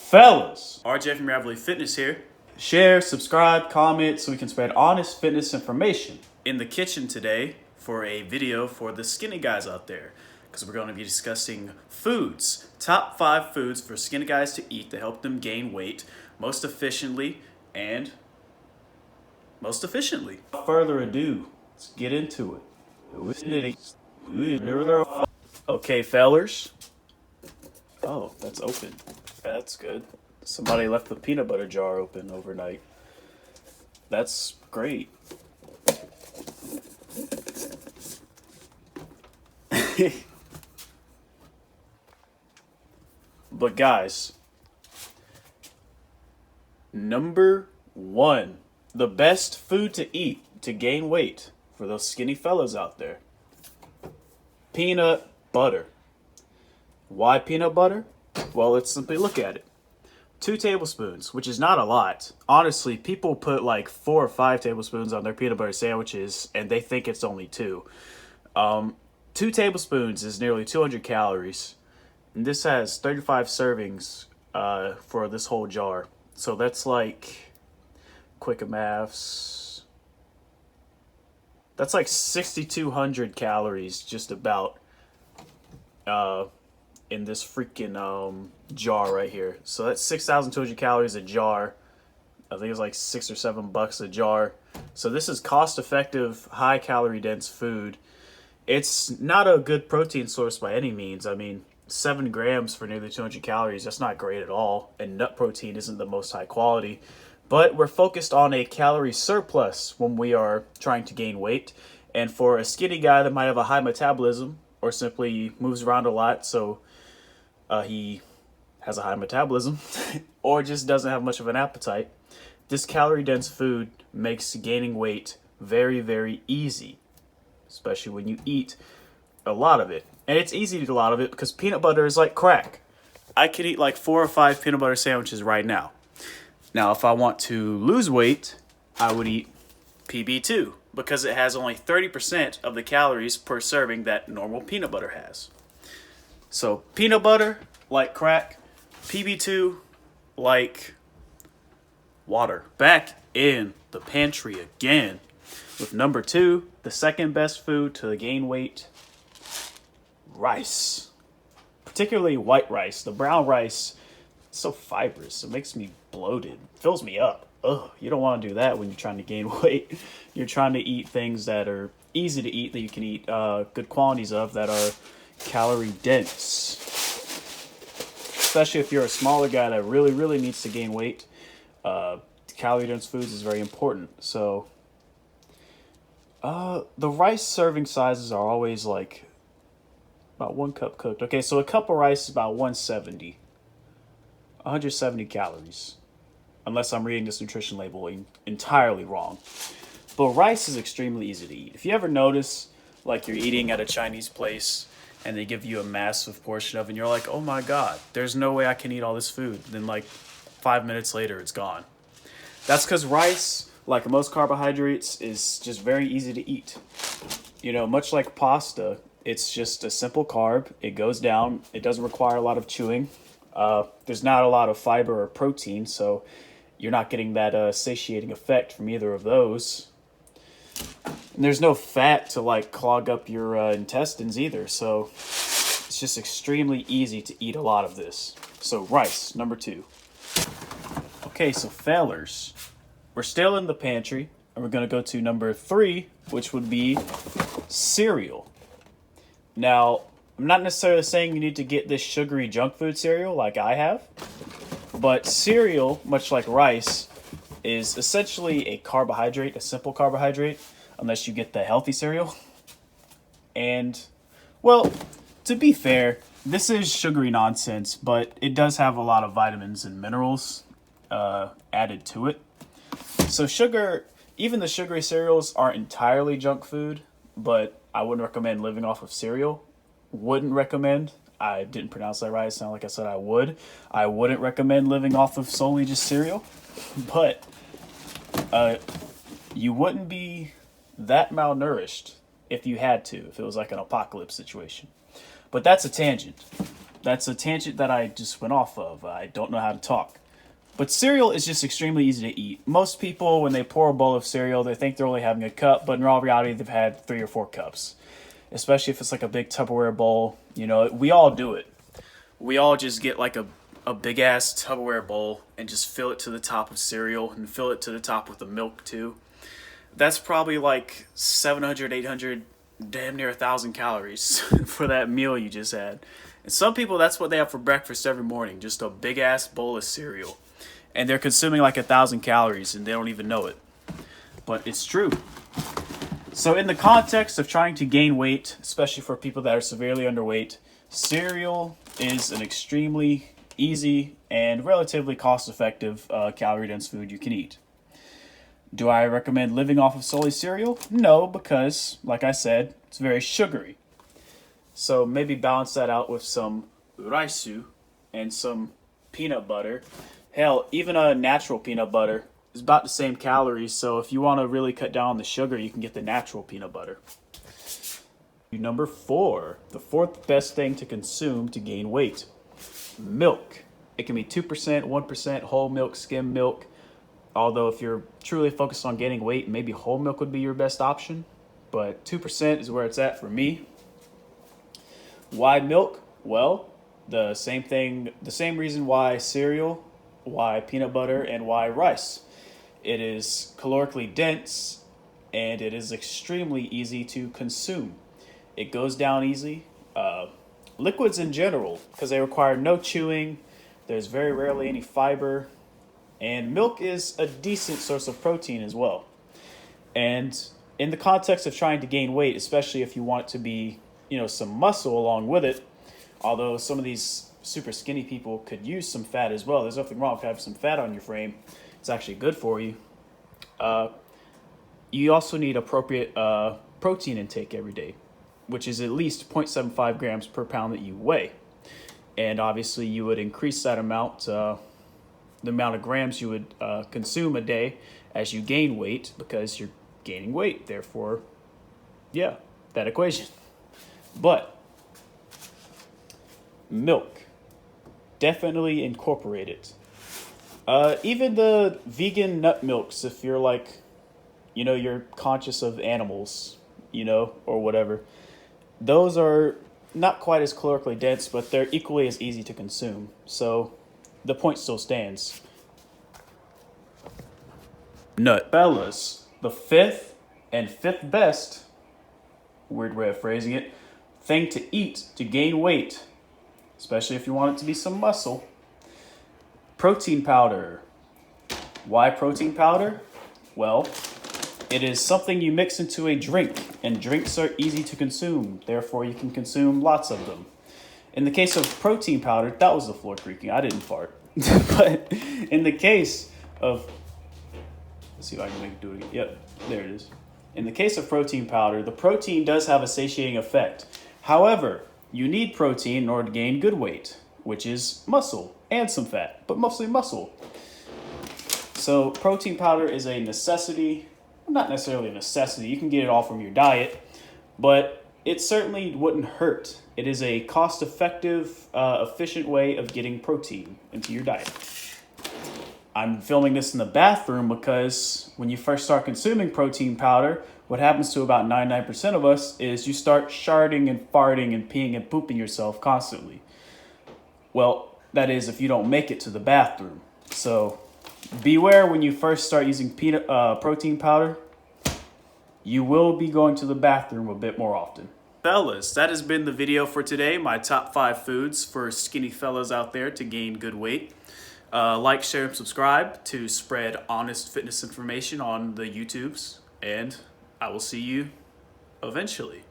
Fellas, RJ from Ravelry Fitness here. share, subscribe, comment so we can spread honest fitness information. In the kitchen today for a video for the skinny guys out there, because we're going to be discussing foods. Top 5 foods for skinny guys to eat to help them gain weight most efficiently and most efficiently. Without further ado, let's get into it. Okay, fellers. Oh, that's open. That's good. Somebody left the peanut butter jar open overnight. That's great. But guys, number 1, the best food to eat to gain weight for those skinny fellas out there. Peanut butter. Why peanut butter? Well, let's simply look at it. 2 tablespoons, which is not a lot. Honestly, people put like 4 or 5 tablespoons on their peanut butter sandwiches and they think it's only 2. 2 tablespoons is nearly 200 calories. And this has 35 servings for this whole jar. So that's like, quick maths. That's like 6,200 calories just about in this freaking jar right here. So that's 6,200 calories a jar. I think it's like $6 or $7 a jar. So this is cost-effective, high-calorie dense food. It's not a good protein source by any means. I mean, 7 grams for nearly 200 calories, that's not great at all. And nut protein isn't the most high quality. But we're focused on a calorie surplus when we are trying to gain weight. And for a skinny guy that might have a high metabolism or simply moves around a lot, so he has a high metabolism or just doesn't have much of an appetite, this calorie-dense food makes gaining weight very, very easy, especially when you eat a lot of it. And it's easy to eat a lot of it because peanut butter is like crack. I could eat like 4 or 5 peanut butter sandwiches right now. Now, if I want to lose weight, I would eat PB2 because it has only 30% of the calories per serving that normal peanut butter has. So peanut butter, like crack. PB2, like water. Back in the pantry again with number 2, the second best food to gain weight, rice. Particularly white rice. The brown rice is so fibrous. It makes me bloated. Fills me up. Ugh, you don't want to do that when you're trying to gain weight. You're trying to eat things that are easy to eat, that you can eat good quantities of, that are calorie dense. Especially if you're a smaller guy that really, really needs to gain weight. Calorie dense foods is very important. So the rice serving sizes are always like about 1 cup cooked. Okay, so a cup of rice is about 170 calories. Unless I'm reading this nutrition label entirely wrong. But rice is extremely easy to eat. If you ever notice, like you're eating at a Chinese place and they give you a massive portion of it and you're like, oh my God, there's no way I can eat all this food. Then like 5 minutes later, it's gone. That's because rice, like most carbohydrates, is just very easy to eat. You know, much like pasta, it's just a simple carb. It goes down. It doesn't require a lot of chewing. There's not a lot of fiber or protein, so you're not getting that satiating effect from either of those. And there's no fat to like clog up your intestines either, so it's just extremely easy to eat a lot of this. So rice, number 2. Okay, so fellers, we're still in the pantry, and we're going to go to number 3, which would be cereal. Now, I'm not necessarily saying you need to get this sugary junk food cereal like I have, but cereal, much like rice, is essentially a carbohydrate, a simple carbohydrate, unless you get the healthy cereal. And, well, to be fair, this is sugary nonsense, but it does have a lot of vitamins and minerals added to it. So sugar, even the sugary cereals aren't entirely junk food, but I wouldn't recommend living off of cereal. Wouldn't recommend. I didn't pronounce that right. It sounded like I said I would. I wouldn't recommend living off of solely just cereal. But you wouldn't be that malnourished if you had to, if it was like an apocalypse situation. But that's a tangent. that's a tangent that I just went off of. I don't know how to talk. But cereal is just extremely easy to eat. Most people, when they pour a bowl of cereal, they think they're only having a cup, but in all reality, they've had 3 or 4 cups. Especially if it's like a big Tupperware bowl. You know, we all do it. We all just get like a big ass Tupperware bowl and just fill it to the top with cereal and fill it to the top with the milk too. That's probably like 700, 800, damn near 1,000 calories for that meal you just had. And some people, that's what they have for breakfast every morning, just a big ass bowl of cereal. And they're consuming like 1,000 calories and they don't even know it. But it's true. So in the context of trying to gain weight, especially for people that are severely underweight, cereal is an extremely easy and relatively cost-effective calorie-dense food you can eat. Do I recommend living off of solely cereal? No, because, like I said, it's very sugary. So maybe balance that out with some raisu and some peanut butter. Hell, even a natural peanut butter is about the same calories, so if you want to really cut down on the sugar, you can get the natural peanut butter. Number 4, the 4th best thing to consume to gain weight. Milk. It can be 2%, 1%, whole milk, skim milk. Although if you're truly focused on gaining weight, maybe whole milk would be your best option. But 2% is where it's at for me. Why milk? Well, the same thing, the same reason why cereal, why peanut butter, and why rice. It is calorically dense, and it is extremely easy to consume. It goes down easy. Liquids in general, because they require no chewing, there's very rarely any fiber, and milk is a decent source of protein as well. And in the context of trying to gain weight, especially if you want to be, some muscle along with it, although some of these super skinny people could use some fat as well. There's nothing wrong with having some fat on your frame. It's actually good for you. You also need appropriate protein intake every day, which is at least 0.75 grams per pound that you weigh. And obviously you would increase that amount, the amount of grams you would consume a day as you gain weight, because you're gaining weight. Therefore, yeah, that equation. But milk, definitely incorporate it. Even the vegan nut milks, if you're like, you're conscious of animals, or whatever. Those are not quite as calorically dense, but they're equally as easy to consume. So the point still stands. Nut. Fellas, the 5th and 5th best, weird way of phrasing it, thing to eat to gain weight, especially if you want it to be some muscle. Protein powder. Why protein powder? Well, it is something you mix into a drink, and drinks are easy to consume. Therefore, you can consume lots of them. In the case of protein powder, that was the floor creaking. I didn't fart. But in the case of, let's see if I can make it do it again. Yep, there it is. In the case of protein powder, the protein does have a satiating effect. However, you need protein in order to gain good weight, which is muscle and some fat, but mostly muscle. So protein powder is a necessity. Not necessarily a necessity. You can get it all from your diet, but it certainly wouldn't hurt. It is a cost-effective, efficient way of getting protein into your diet. I'm filming this in the bathroom because when you first start consuming protein powder, what happens to about 99% of us is you start sharding and farting and peeing and pooping yourself constantly. Well, that is if you don't make it to the bathroom. So beware when you first start using protein powder. You will be going to the bathroom a bit more often. Fellas, that has been the video for today. My top 5 foods for skinny fellas out there to gain good weight. Like, share, and subscribe to spread honest fitness information on the YouTubes. And I will see you eventually.